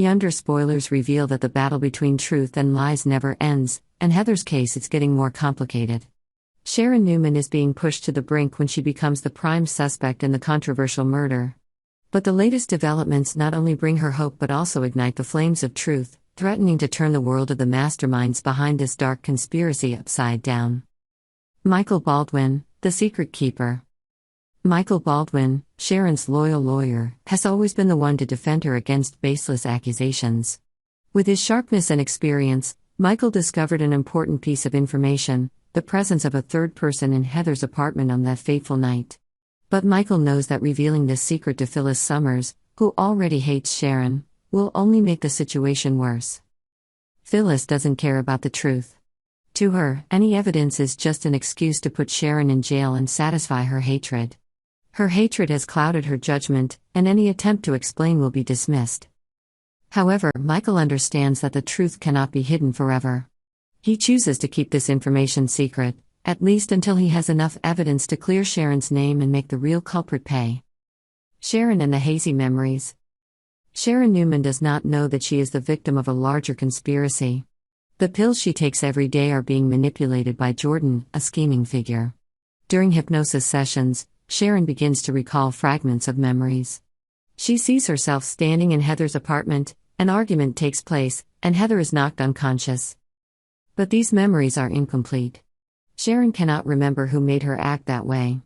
Yonder spoilers reveal that the battle between truth and lies never ends, and Heather's case is getting more complicated. Sharon Newman is being pushed to the brink when she becomes the prime suspect in the controversial murder. But the latest developments not only bring her hope but also ignite the flames of truth, threatening to turn the world of the masterminds behind this dark conspiracy upside down. Michael Baldwin, the secret keeper. Michael Baldwin, Sharon's loyal lawyer, has always been the one to defend her against baseless accusations. With his sharpness and experience, Michael discovered an important piece of information: the presence of a third person in Heather's apartment on that fateful night. But Michael knows that revealing this secret to Phyllis Summers, who already hates Sharon, will only make the situation worse. Phyllis doesn't care about the truth. To her, any evidence is just an excuse to put Sharon in jail and satisfy her hatred. Her hatred has clouded her judgment, and any attempt to explain will be dismissed. However, Michael understands that the truth cannot be hidden forever. He chooses to keep this information secret, at least until he has enough evidence to clear Sharon's name and make the real culprit pay. Sharon and the hazy memories. Sharon Newman does not know that she is the victim of a larger conspiracy. The pills she takes every day are being manipulated by Jordan, a scheming figure. During hypnosis sessions, Sharon begins to recall fragments of memories. She sees herself standing in Heather's apartment, an argument takes place, and Heather is knocked unconscious. But these memories are incomplete. Sharon cannot remember who made her act that way.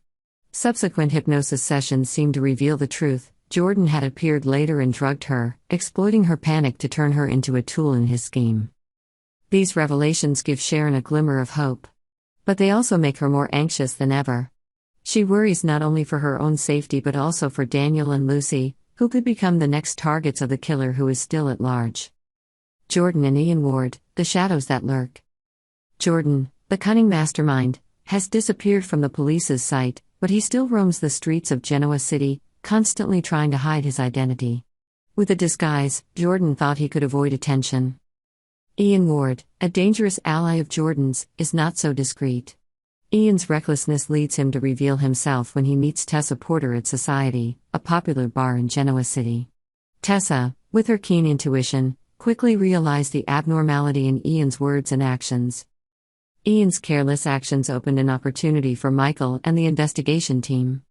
Subsequent hypnosis sessions seem to reveal the truth: Jordan had appeared later and drugged her, exploiting her panic to turn her into a tool in his scheme. These revelations give Sharon a glimmer of hope. But they also make her more anxious than ever. She worries not only for her own safety but also for Daniel and Lucy, who could become the next targets of the killer who is still at large. Jordan and Ian Ward, the shadows that lurk. Jordan, the cunning mastermind, has disappeared from the police's sight, but he still roams the streets of Genoa City, constantly trying to hide his identity. With a disguise, Jordan thought he could avoid attention. Ian Ward, a dangerous ally of Jordan's, is not so discreet. Ian's recklessness leads him to reveal himself when he meets Tessa Porter at Society, a popular bar in Genoa City. Tessa, with her keen intuition, quickly realized the abnormality in Ian's words and actions. Ian's careless actions opened an opportunity for Michael and the investigation team.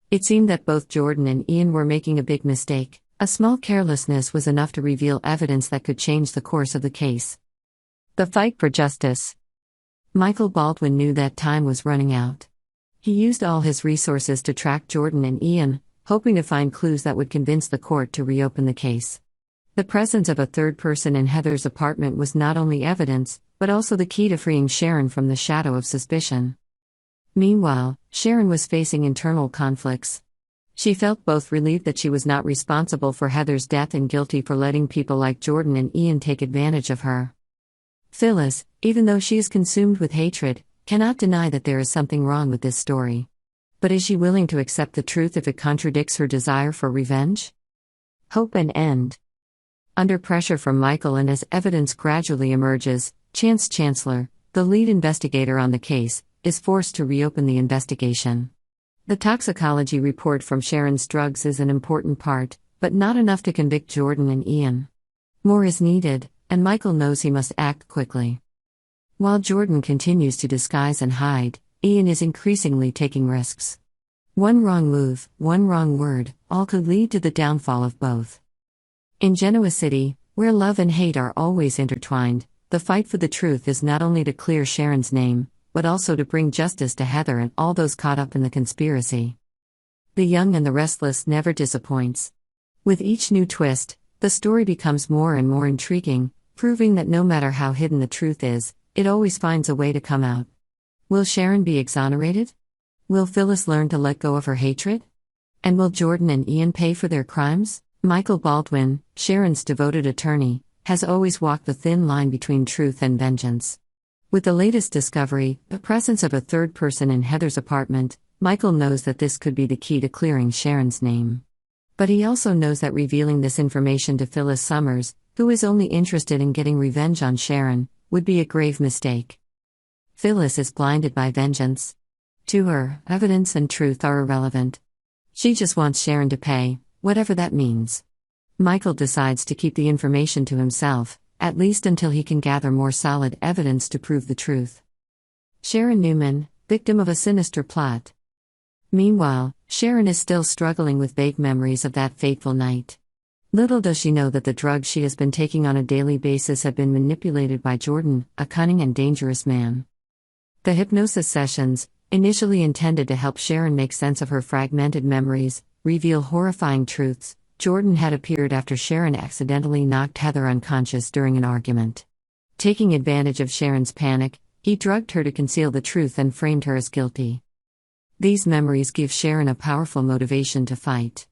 It seemed that both Jordan and Ian were making a big mistake. A small carelessness was enough to reveal evidence that could change the course of the case. The fight for justice. Michael Baldwin knew that time was running out. He used all his resources to track Jordan and Ian, hoping to find clues that would convince the court to reopen the case. The presence of a third person in Heather's apartment was not only evidence, but also the key to freeing Sharon from the shadow of suspicion. Meanwhile, Sharon was facing internal conflicts. She felt both relieved that she was not responsible for Heather's death and guilty for letting people like Jordan and Ian take advantage of her. Phyllis, even though she is consumed with hatred, cannot deny that there is something wrong with this story. But is she willing to accept the truth if it contradicts her desire for revenge? Hope and end. Under pressure from Michael and as evidence gradually emerges, Chance Chancellor, the lead investigator on the case, is forced to reopen the investigation. The toxicology report from Sharon's drugs is an important part, but not enough to convict Jordan and Ian. More is needed, and Michael knows he must act quickly. While Jordan continues to disguise and hide, Ian is increasingly taking risks. One wrong move, one wrong word, all could lead to the downfall of both. In Genoa City, where love and hate are always intertwined, the fight for the truth is not only to clear Sharon's name, but also to bring justice to Heather and all those caught up in the conspiracy. The Young and the Restless never disappoints. With each new twist, the story becomes more and more intriguing, proving that no matter how hidden the truth is, it always finds a way to come out. Will Sharon be exonerated? Will Phyllis learn to let go of her hatred? And will Jordan and Ian pay for their crimes? Michael Baldwin, Sharon's devoted attorney, has always walked the thin line between truth and vengeance. With the latest discovery, the presence of a third person in Heather's apartment, Michael knows that this could be the key to clearing Sharon's name. But he also knows that revealing this information to Phyllis Summers, who is only interested in getting revenge on Sharon, would be a grave mistake. Phyllis is blinded by vengeance. To her, evidence and truth are irrelevant. She just wants Sharon to pay, whatever that means. Michael decides to keep the information to himself, at least until he can gather more solid evidence to prove the truth. Sharon Newman, victim of a sinister plot. Meanwhile, Sharon is still struggling with vague memories of that fateful night. Little does she know that the drugs she has been taking on a daily basis have been manipulated by Jordan, a cunning and dangerous man. The hypnosis sessions, initially intended to help Sharon make sense of her fragmented memories, reveal horrifying truths. Jordan had appeared after Sharon accidentally knocked Heather unconscious during an argument. Taking advantage of Sharon's panic, he drugged her to conceal the truth and framed her as guilty. These memories give Sharon a powerful motivation to fight.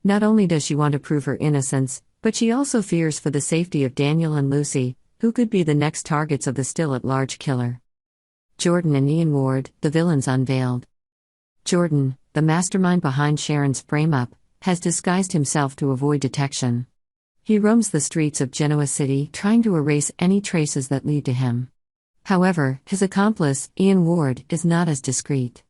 Not only does she want to prove her innocence, but she also fears for the safety of Daniel and Lucy, who could be the next targets of the still-at-large killer. Jordan and Ian Ward, the villains unveiled. Jordan, the mastermind behind Sharon's frame-up, has disguised himself to avoid detection. He roams the streets of Genoa City trying to erase any traces that lead to him. However, his accomplice, Ian Ward, is not as discreet.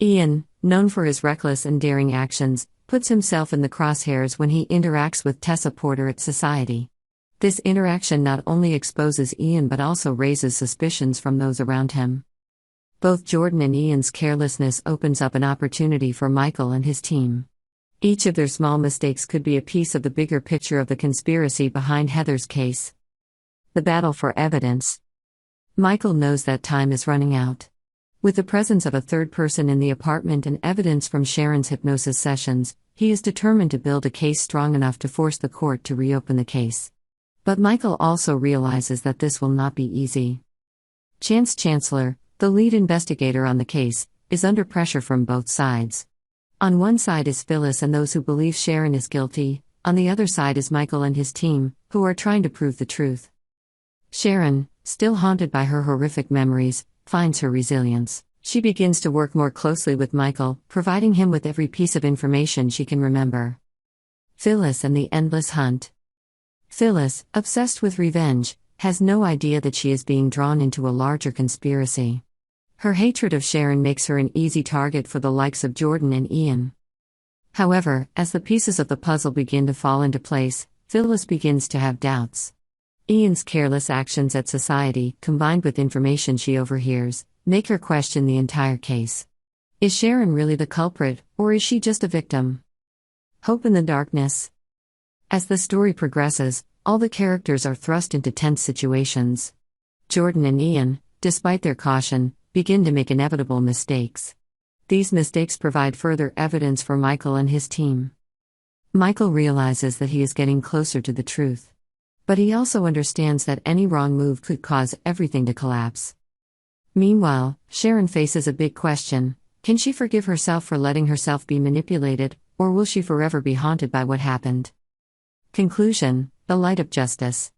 Ian, known for his reckless and daring actions, puts himself in the crosshairs when he interacts with Tessa Porter at Society. This interaction not only exposes Ian but also raises suspicions from those around him. Both Jordan and Ian's carelessness opens up an opportunity for Michael and his team. Each of their small mistakes could be a piece of the bigger picture of the conspiracy behind Heather's case. The battle for evidence. Michael knows that time is running out. With the presence of a third person in the apartment and evidence from Sharon's hypnosis sessions, he is determined to build a case strong enough to force the court to reopen the case. But Michael also realizes that this will not be easy. Chance Chancellor, the lead investigator on the case, is under pressure from both sides. On one side is Phyllis and those who believe Sharon is guilty, on the other side is Michael and his team, who are trying to prove the truth. Sharon, still haunted by her horrific memories, finds her resilience. She begins to work more closely with Michael, providing him with every piece of information she can remember. Phyllis and the endless hunt. Phyllis, obsessed with revenge, has no idea that she is being drawn into a larger conspiracy. Her hatred of Sharon makes her an easy target for the likes of Jordan and Ian. However, as the pieces of the puzzle begin to fall into place, Phyllis begins to have doubts. Ian's careless actions at Society, combined with information she overhears, make her question the entire case. Is Sharon really the culprit, or is she just a victim? Hope in the darkness. As the story progresses, all the characters are thrust into tense situations. Jordan and Ian, despite their caution, begin to make inevitable mistakes. These mistakes provide further evidence for Michael and his team. Michael realizes that he is getting closer to the truth. But he also understands that any wrong move could cause everything to collapse. Meanwhile, Sharon faces a big question. Can she forgive herself for letting herself be manipulated, or will she forever be haunted by what happened? Conclusion: the light of justice.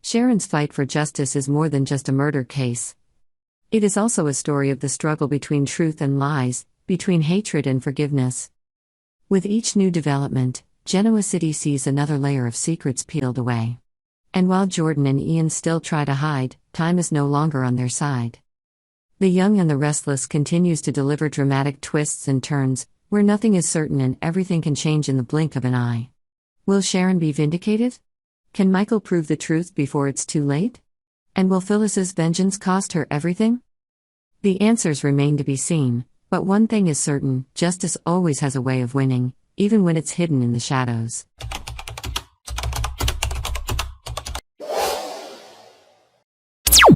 Sharon's fight for justice is more than just a murder case. It is also a story of the struggle between truth and lies, between hatred and forgiveness. With each new development, Genoa City sees another layer of secrets peeled away. And while Jordan and Ian still try to hide, time is no longer on their side. The Young and the Restless continues to deliver dramatic twists and turns, where nothing is certain and everything can change in the blink of an eye. Will Sharon be vindicated? Can Michael prove the truth before it's too late? And will Phyllis's vengeance cost her everything? The answers remain to be seen, but one thing is certain: justice always has a way of winning, even when it's hidden in the shadows.